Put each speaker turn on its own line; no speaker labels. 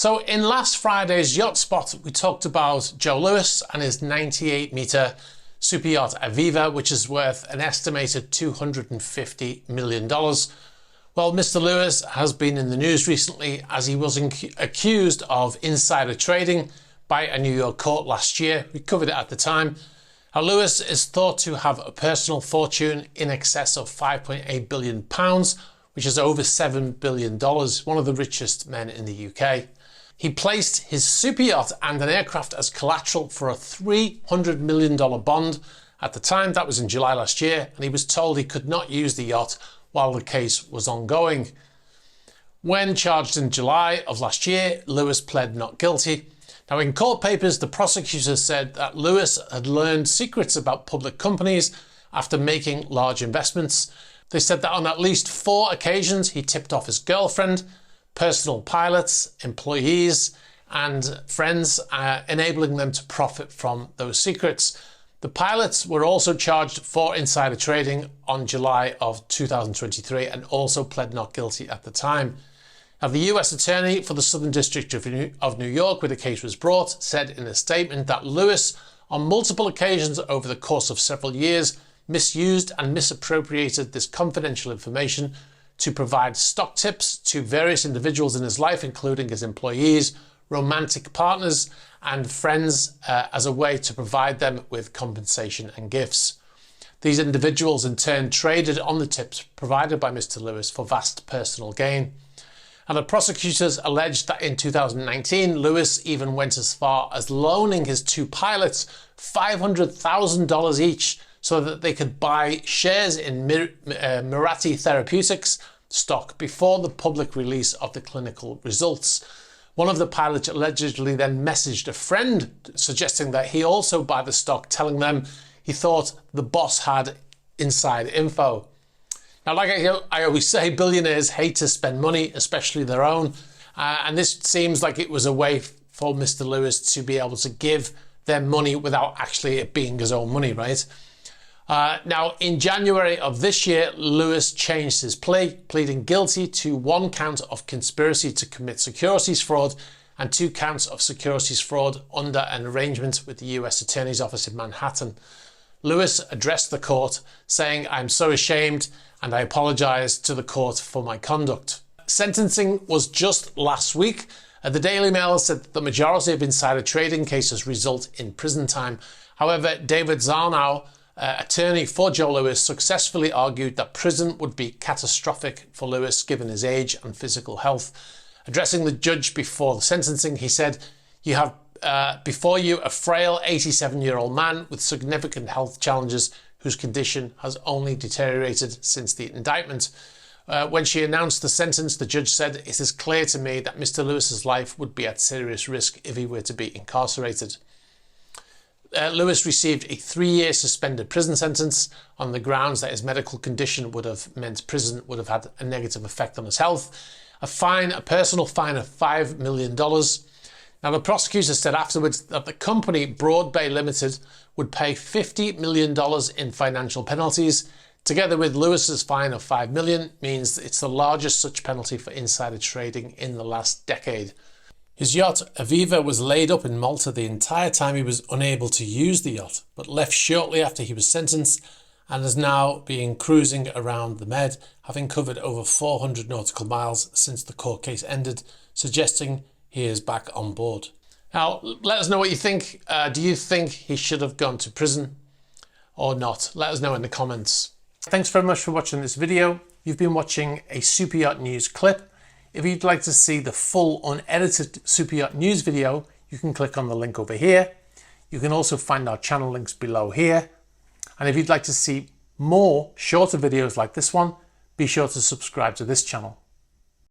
So in last Friday's Yacht Spot, we talked about Joe Lewis and his 98-metre superyacht Aviva, which is worth an estimated $250 million. Well, Mr. Lewis has been in the news recently as he was accused of insider trading by a New York court last year. We covered it at the time. Now, Lewis is thought to have a personal fortune in excess of £5.8 billion, which is over $7 billion, one of the richest men in the UK. He placed his superyacht and an aircraft as collateral for a $300 million bond. At the time, that was in July last year, and he was told he could not use the yacht while the case was ongoing. When charged in July of last year, Lewis pled not guilty. Now, in court papers, the prosecutors said that Lewis had learned secrets about public companies after making large investments. They said that on at least 4 occasions, he tipped off his girlfriend, personal pilots, employees, and friends, enabling them to profit from those secrets. The pilots were also charged for insider trading on July of 2023 and also pled not guilty at the time. Now, the US attorney for the Southern District of New York, where the case was brought, said in a statement that Lewis, on multiple occasions over the course of several years, misused and misappropriated this confidential information to provide stock tips to various individuals in his life, including his employees, romantic partners, and friends, as a way to provide them with compensation and gifts. These individuals in turn traded on the tips provided by Mr. Lewis for vast personal gain. And the prosecutors alleged that in 2019, Lewis even went as far as loaning his 2 pilots $500,000 each so that they could buy shares in Mirati Therapeutics stock before the public release of the clinical results. One of the pilots allegedly then messaged a friend suggesting that he also buy the stock, telling them he thought the boss had inside info. Now, like I always say, billionaires hate to spend money, especially their own. And this seems like it was a way for Mr. Lewis to be able to give them money without actually it being his own money, right? Now, in January of this year, Lewis changed his plea, pleading guilty to 1 count of conspiracy to commit securities fraud and 2 counts of securities fraud under an arrangement with the US Attorney's Office in Manhattan. Lewis addressed the court saying, "I'm so ashamed and I apologize to the court for my conduct." Sentencing was just last week. The Daily Mail said that the majority of insider trading cases result in prison time. However, David Zarnow, attorney for Joe Lewis, successfully argued that prison would be catastrophic for Lewis given his age and physical health. Addressing the judge before the sentencing, he said, "You have before you a frail 87-year-old man with significant health challenges whose condition has only deteriorated since the indictment." When she announced the sentence, the judge said, "It is clear to me that Mr. Lewis's life would be at serious risk if he were to be incarcerated." Lewis received a 3-year suspended prison sentence on the grounds that his medical condition would have meant prison would have had a negative effect on his health. A personal fine of $5 million. Now, the prosecutor said afterwards that the company Broad Bay Limited would pay $50 million in financial penalties. Together with Lewis's fine of $5 million means it's the largest such penalty for insider trading in the last decade. His yacht, Aviva, was laid up in Malta the entire time he was unable to use the yacht, but left shortly after he was sentenced and is now being cruising around the Med, having covered over 400 nautical miles since the court case ended, suggesting he is back on board. Now, let us know what you think. Do you think he should have gone to prison or not? Let us know in the comments. Thanks very much for watching this video. You've been watching a Superyacht News clip. If you'd like to see the full unedited Superyacht News video, you can click on the link over here. You can also find our channel links below here. And if you'd like to see more shorter videos like this one, be sure to subscribe to this channel.